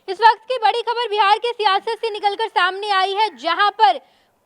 इस वक्त की बड़ी खबर बिहार के सियासत से निकलकर सामने आई है, जहां पर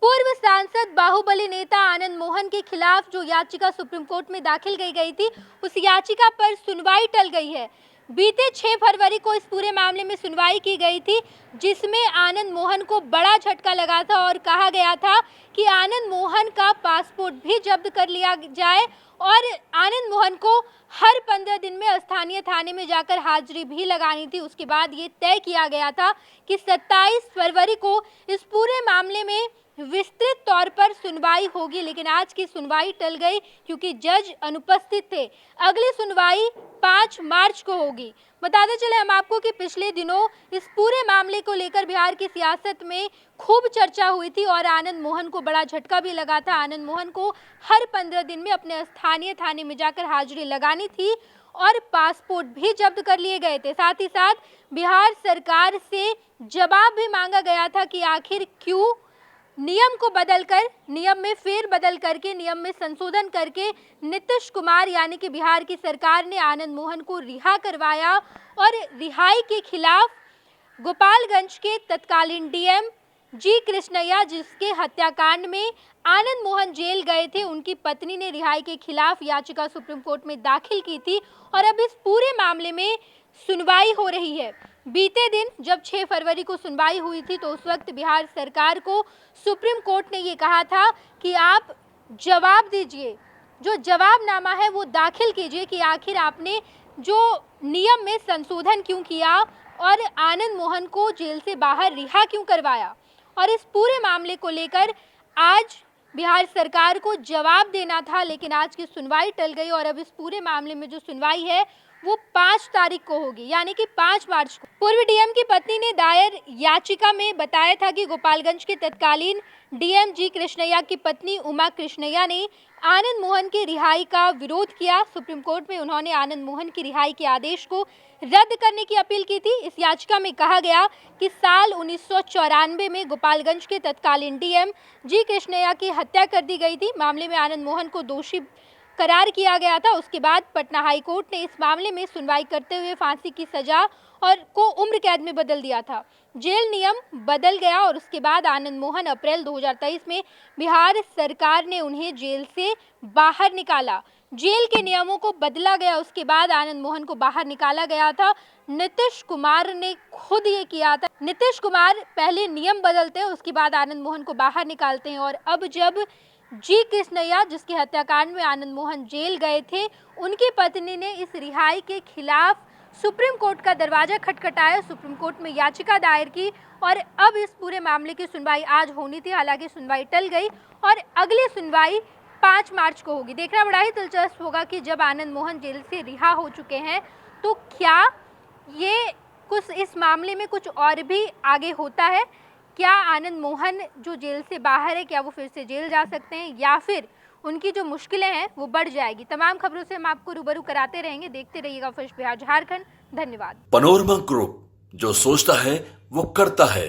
पूर्व सांसद बाहुबली नेता आनंद मोहन के खिलाफ जो याचिका सुप्रीम कोर्ट में दाखिल की गई थी, उस याचिका पर सुनवाई टल गई है। बीते 6 फरवरी को इस पूरे मामले में सुनवाई की गई थी, जिसमें आनंद मोहन को बड़ा झटका लगा था और कहा गया था कि आनंद मोहन का पासपोर्ट भी जब्त कर लिया जाए और आनंद मोहन को हर 15 दिन में स्थानीय थाने में जाकर हाजिरी भी लगानी थी। उसके बाद ये तय किया गया था कि 27 फरवरी को इस पूरे मामले में विस्तृत तौर पर सुनवाई होगी, लेकिन आज की सुनवाई टल गई क्योंकि जज अनुपस्थित थे। अगली सुनवाई 5 मार्च को होगी। बताते चले हम आपको कि पिछले दिनों इस पूरे मामले को लेकर बिहार की सियासत में खूब चर्चा हुई थी और आनंद मोहन को बड़ा झटका भी लगा था। आनंद मोहन को हर 15 दिन में अपने स्थानीय थाने में जाकर हाजिरी लगानी थी और पासपोर्ट भी जब्त कर लिए गए थे। साथ ही साथ बिहार सरकार से जवाब भी मांगा गया था कि आखिर क्यों नियम को बदलकर, नियम में फेरबदल करके, नियम में संशोधन करके नीतीश कुमार यानी कि बिहार की सरकार ने आनंद मोहन को रिहा करवाया और रिहाई के खिलाफ गोपालगंज के तत्कालीन डीएम जी कृष्णैया, जिसके हत्याकांड में आनंद मोहन जेल गए थे, उनकी पत्नी ने रिहाई के खिलाफ याचिका सुप्रीम कोर्ट में दाखिल की थी और अब इस पूरे मामले में सुनवाई हो रही है। बीते दिन जब 6 फरवरी को सुनवाई हुई थी तो उस वक्त बिहार सरकार को सुप्रीम कोर्ट ने ये कहा था कि आप जवाब दीजिए, जो जवाबनामा है वो दाखिल कीजिए कि आखिर आपने जो नियम में संशोधन क्यों किया और आनंद मोहन को जेल से बाहर रिहा क्यों करवाया। और इस पूरे मामले को लेकर आज बिहार सरकार को जवाब देना था, लेकिन आज की सुनवाई टल गई और अब इस पूरे मामले में जो सुनवाई है वो 5 तारीख को होगी, यानी कि 5 मार्च को। पूर्व डीएम की पत्नी ने दायर याचिका में बताया था कि गोपालगंज के तत्कालीन डीएम जी कृष्णैया की पत्नी उमा कृष्णैया ने आनंद मोहन की रिहाई का विरोध किया। सुप्रीम कोर्ट में उन्होंने आनंद मोहन की रिहाई के आदेश को रद्द करने की अपील की थी। इस याचिका में कहा गया कि साल 1994 में गोपालगंज के तत्कालीन डीएम जी कृष्णैया की हत्या कर दी गई थी। मामले में आनंद मोहन को दोषी करार किया गया था। उसके बाद पटना हाई कोर्ट ने इस मामले में सुनवाई करते हुए फांसी की सजा और को उम्र कैद में बदल दिया था। जेल नियम बदल गया और उसके बाद आनंद मोहन अप्रैल 2023 में बिहार सरकार ने उन्हें जेल से बाहर निकाला। जेल के नियमों को बदला गया, उसके बाद आनंद मोहन को बाहर निकाला गया था। नीतीश कुमार ने खुद ये किया था। नीतीश कुमार पहले नियम बदलते हैं, उसके बाद आनंद मोहन को बाहर निकालते हैं और अब जब जी कृष्णैया, जिसके हत्याकांड में आनंद मोहन जेल गए थे, उनकी पत्नी ने इस रिहाई के खिलाफ सुप्रीम कोर्ट का दरवाजा खटखटाया, सुप्रीम कोर्ट में याचिका दायर की और अब इस पूरे मामले की सुनवाई आज होनी थी। हालांकि सुनवाई टल गई और अगली सुनवाई 5 मार्च को होगी। देखना बड़ा ही दिलचस्प होगा कि जब आनंद मोहन जेल से रिहा हो चुके हैं तो क्या ये कुछ इस मामले में कुछ और भी आगे होता है। क्या आनंद मोहन जो जेल से बाहर है, क्या वो फिर से जेल जा सकते हैं या फिर उनकी जो मुश्किलें हैं वो बढ़ जाएगी। तमाम खबरों से हम आपको रूबरू कराते रहेंगे। देखते रहिएगा फ्रेश बिहार झारखंड। धन्यवाद। पैनोरमा ग्रुप, जो सोचता है वो करता है।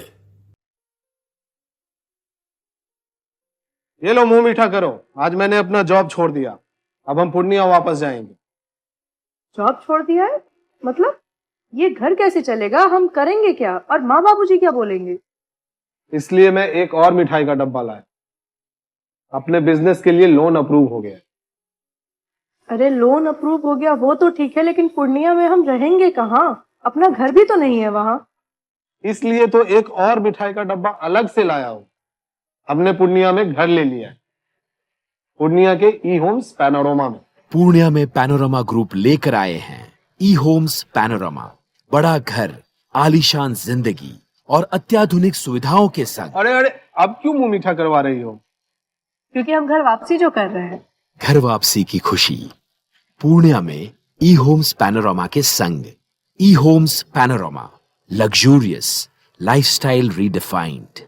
ये लो मुंह मीठा करो, आज मैंने अपना जॉब छोड़ दिया, अब हम पूर्णिया वापस जाएंगे। जॉब छोड़ दिया है? मतलब ये घर कैसे चलेगा, हम करेंगे क्या और माँ बाबूजी क्या बोलेंगे? इसलिए मैं एक और मिठाई का डब्बा लाया। अपने बिजनेस के लिए लोन अप्रूव हो गया। अरे लोन अप्रूव हो गया वो तो ठीक है, लेकिन पूर्णिया में हम रहेंगे कहाँ? अपना घर भी तो नहीं है वहाँ। इसलिए तो एक और मिठाई का डब्बा अलग से लाया हूँ। हमने पूर्णिया में घर ले लिया है, पूर्णिया के ई होम्स पैनोरमा में। पूर्णिया में पैनोरमा ग्रुप लेकर आए हैं ई होम्स पैनोरमा। बड़ा घर, आलीशान जिंदगी और अत्याधुनिक सुविधाओं के संग। अरे अरे, अब क्यों मुंह मीठा करवा रही हो? क्योंकि हम घर वापसी जो कर रहे हैं। घर वापसी की खुशी पूर्णिया में ई होम्स पैनोरमा के संग। ई Homes Panorama, luxurious lifestyle redefined.